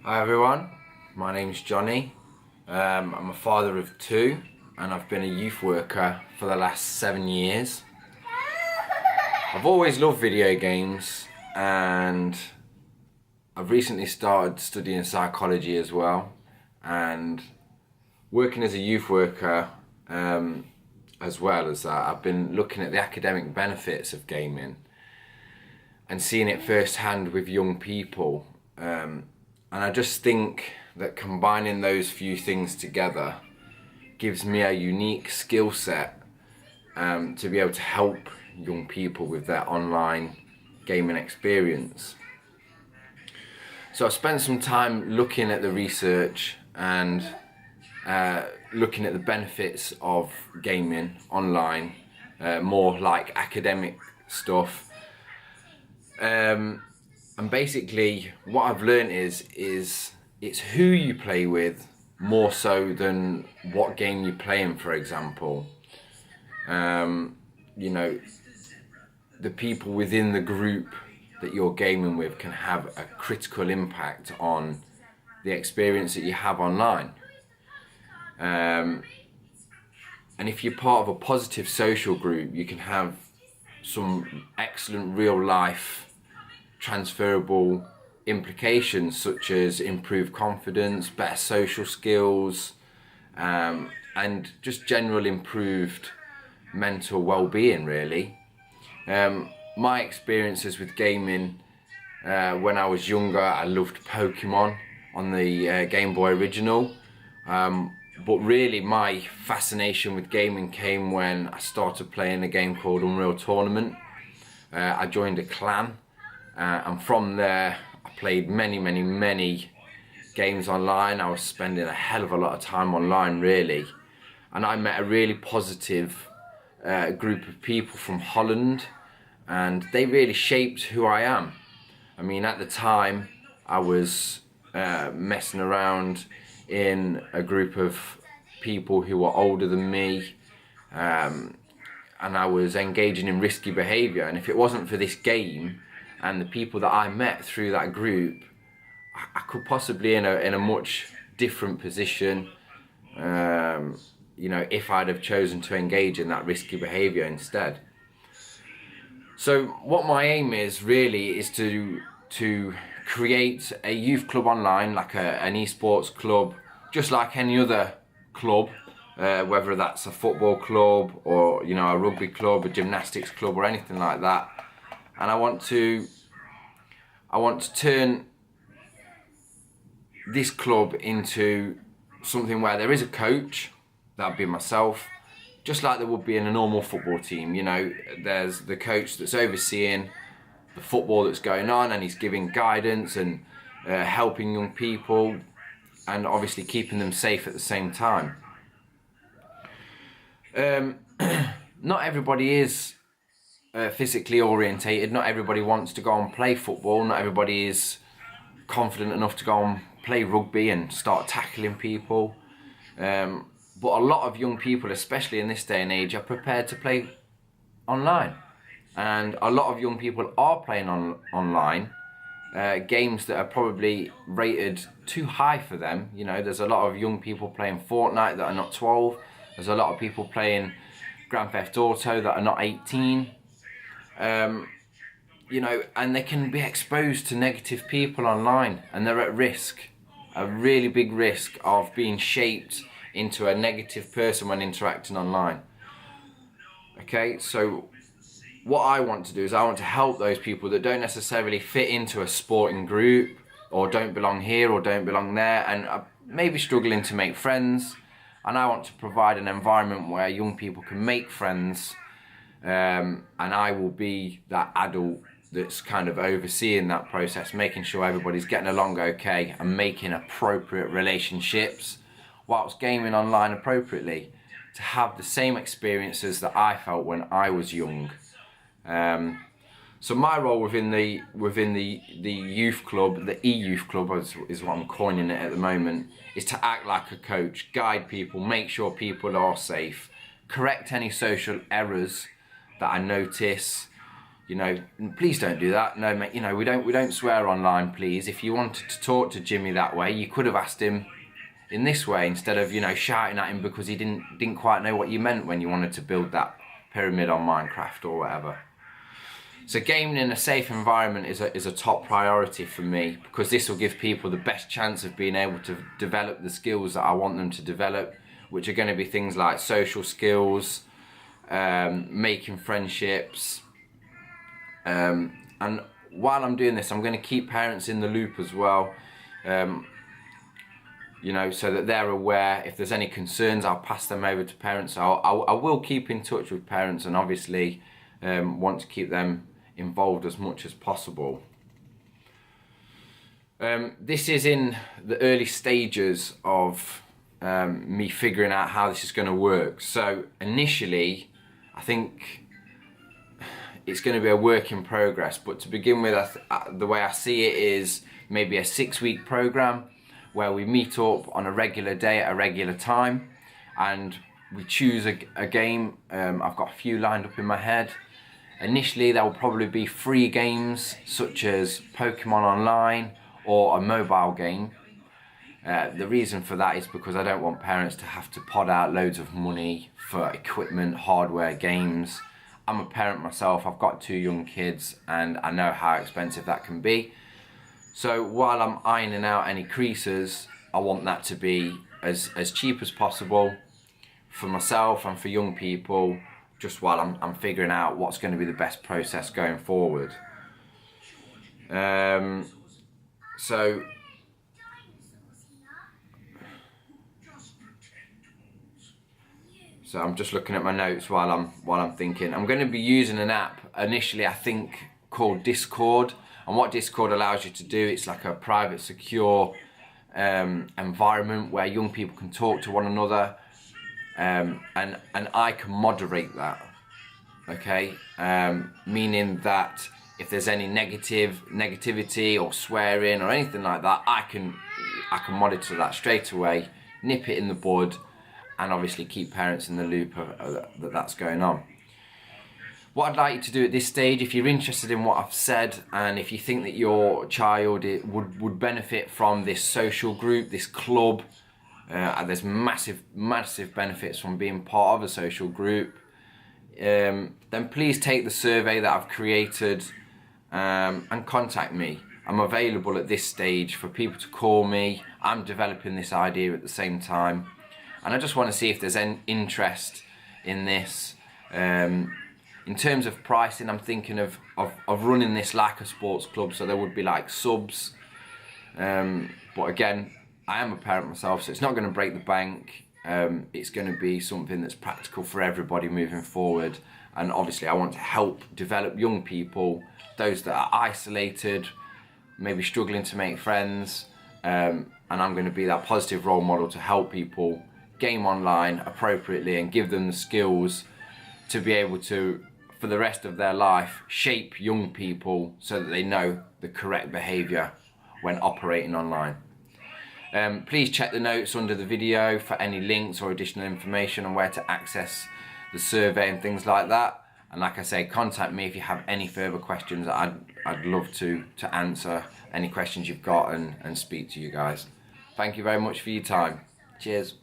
Hi everyone, my name's Johnny. I'm a father of two and I've been a youth worker for the last 7 years. I've always loved video games and I've recently started studying psychology as well, and working as a youth worker as well as that, I've been looking at the academic benefits of gaming and seeing it firsthand with young people. And I just think that combining those few things together gives me a unique skill set to be able to help young people with their online gaming experience. So I spent some time looking at the research and looking at the benefits of gaming online, more like academic stuff. And basically what I've learned is it's who you play with more so than what game you're playing, for example. You know, the people within the group that you're gaming with can have a critical impact on the experience that you have online. And if you're part of a positive social group, you can have some excellent real life transferable implications, such as improved confidence, better social skills, and just general improved mental well-being, really. My experiences with gaming, when I was younger, I loved Pokemon on the Game Boy Original, but really my fascination with gaming came when I started playing a game called Unreal Tournament. I joined a clan, and from there I played many games online. I was spending a hell of a lot of time online, really, and I met a really positive group of people from Holland, and they really shaped who I am. I mean, at the time I was messing around in a group of people who were older than me, and I was engaging in risky behaviour, and if it wasn't for this game and the people that I met through that group, I could possibly in a much different position, you know, if I'd have chosen to engage in that risky behaviour instead. So what my aim is really is to create a youth club online, like an esports club, just like any other club, whether that's a football club or, you know, a rugby club, a gymnastics club or anything like that. And I want to turn this club into something where there is a coach, that'd be myself, just like there would be in a normal football team. You know, there's the coach that's overseeing the football that's going on, and he's giving guidance and helping young people, and obviously keeping them safe at the same time. Not everybody is physically orientated. Not everybody wants to go and play football. Not everybody is confident enough to go and play rugby and start tackling people. But a lot of young people, especially in this day and age, are prepared to play online. And a lot of young people are playing online games that are probably rated too high for them. You know, there's a lot of young people playing Fortnite that are not 12. There's a lot of people playing Grand Theft Auto that are not 18. You know, and they can be exposed to negative people online, and they're at risk, a really big risk of being shaped into a negative person when interacting online. Okay, so what I want to do is I want to help those people that don't necessarily fit into a sporting group, or don't belong here or don't belong there, and are maybe struggling to make friends. And I want to provide an environment where young people can make friends, and I will be that adult that's kind of overseeing that process, making sure everybody's getting along okay and making appropriate relationships whilst gaming online appropriately, to have the same experiences that I felt when I was young. So my role within the youth club, the eYouth club is what I'm coining it at the moment, is to act like a coach, guide people, make sure people are safe, correct any social errors that I notice, you know, please don't do that. No, mate, you know, we don't swear online, please. If you wanted to talk to Jimmy that way, you could have asked him in this way instead of, you know, shouting at him because he didn't quite know what you meant when you wanted to build that pyramid on Minecraft or whatever. So gaming in a safe environment is a top priority for me, because this will give people the best chance of being able to develop the skills that I want them to develop, which are going to be things like social skills, making friendships, and while I'm doing this, I'm going to keep parents in the loop as well, you know, so that they're aware. If there's any concerns, I'll pass them over to parents. I will keep in touch with parents, and obviously want to keep them involved as much as possible. This is in the early stages of me figuring out how this is going to work. So initially, I think it's going to be a work in progress, but to begin with, the way I see it is maybe a 6-week program where we meet up on a regular day at a regular time, and we choose a game. I've got a few lined up in my head. Initially, there will probably be free games such as Pokemon Online or a mobile game. The reason for that is because I don't want parents to have to pod out loads of money for equipment, hardware, games. I'm a parent myself, I've got 2 young kids, and I know how expensive that can be. So while I'm ironing out any creases, I want that to be as cheap as possible for myself and for young people, just while I'm figuring out what's going to be the best process going forward. So I'm just looking at my notes while I'm thinking. I'm going to be using an app initially, I think, called Discord. And what Discord allows you to do, it's like a private, secure environment where young people can talk to one another, and I can moderate that. Okay, meaning that if there's any negativity or swearing or anything like that, I can monitor that straight away, nip it in the bud, and obviously keep parents in the loop that that's going on. What I'd like you to do at this stage, if you're interested in what I've said, and if you think that your child would benefit from this social group, this club, and there's massive benefits from being part of a social group, then please take the survey that I've created and contact me. I'm available at this stage for people to call me. I'm developing this idea at the same time, and I just want to see if there's any interest in this. In terms of pricing, I'm thinking of running this like a sports club, so there would be like subs, but again, I am a parent myself, so it's not going to break the bank. It's going to be something that's practical for everybody moving forward, and obviously I want to help develop young people, those that are isolated, maybe struggling to make friends, and I'm going to be that positive role model to help people game online appropriately and give them the skills to be able to, for the rest of their life, shape young people so that they know the correct behaviour when operating online. Please check the notes under the video for any links or additional information on where to access the survey and things like that. And like I say, contact me if you have any further questions. I'd love to answer any questions you've got and speak to you guys. Thank you very much for your time. Cheers.